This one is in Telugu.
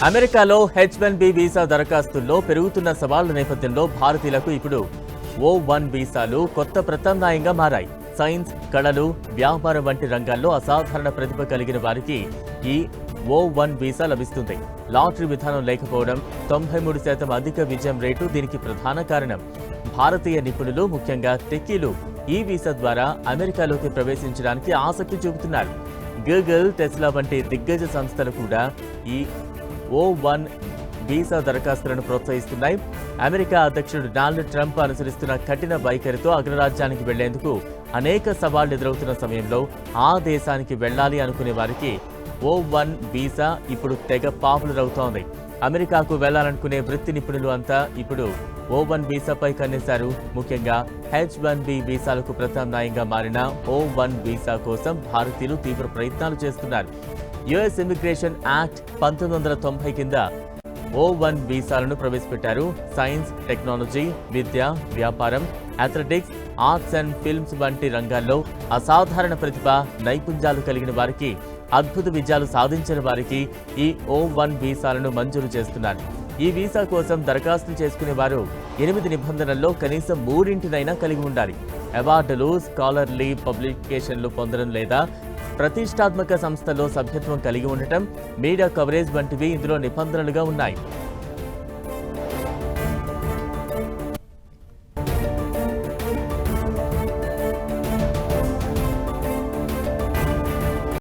అమెరికాలో H-1B వీసా దరఖాస్తుల్లో పెరుగుతున్న సవాళ్ల నేపథ్యంలో భారతీయులకు ఇప్పుడు O-1 వీసాలు కొత్త ప్రత్యామ్నాయంగా మారాయి. సైన్స్, కళలు, వ్యాపారం వంటి రంగాల్లో అసాధారణ ప్రతిభ కలిగిన వారికి ఈ O-1 వీసా లభిస్తుంది. లాటరీ విధానం లేకపోవడం, 93% అధిక విజయం రేటు దీనికి ప్రధాన కారణం. భారతీయ నిపుణులు, ముఖ్యంగా టెక్కీలు ఈ వీసా ద్వారా అమెరికాలోకి ప్రవేశించడానికి ఆసక్తి చూపుతున్నారు. గూగుల్, టెస్లా వంటి దిగ్గజ సంస్థలు కూడా ఈ O-1 వీసా దరఖాస్తులను ప్రోత్సహిస్తున్నాయి. అమెరికా అధ్యక్షుడు డొనాల్డ్ ట్రంప్ అనుసరిస్తున్న కఠిన వైఖరితో అగ్రరాజ్యానికి వెళ్లేందుకు అనేక సవాళ్లు ఎదురవుతున్న సమయంలో ఆ దేశానికి వెళ్లాలి అనుకునే వారికి O-1 వీసా ఇప్పుడు తెగ పాపులర్ అవుతోంది. అమెరికాకు వెళ్లాలనుకునే వృత్తి నిపుణులు అంతా ఇప్పుడు O-1 వీసాపై కన్నేశారు. ముఖ్యంగా H-1B వీసాలకు ప్రత్యామ్నాయంగా మారిన O-1 వీసా కోసం భారతీయులు తీవ్ర ప్రయత్నాలు చేస్తున్నారు. యుఎస్ ఇమిగ్రేషన్ యాక్ట్ 1990 కింద O-1 వీసాలను ప్రవేశపెట్టారు. సైన్స్, టెక్నాలజీ, విద్య, వ్యాపారం, అథ్లెటిక్స్, ఆర్ట్స్ అండ్ ఫిల్మ్స్ వంటి రంగాల్లో అసాధారణ ప్రతిభ, నైపుణ్యాలు కలిగిన వారికి, అద్భుత విజయాలు సాధించిన వారికి ఈ O-1 వీసాలను మంజూరు చేస్తున్నారు. ఈ వీసా కోసం దరఖాస్తు చేసుకునే వారు 8 నిబంధనల్లో కనీసం 3 కలిగి ఉండాలి. అవార్డులు, స్కాలర్లీ పబ్లికేషన్లు పొందడం లేదా ప్రతిష్టాత్మక సంస్థల్లో సభ్యత్వం కలిగి ఉండటం, మీడియా కవరేజ్ వంటివి ఇందులో నిబంధనలుగా ఉన్నాయి.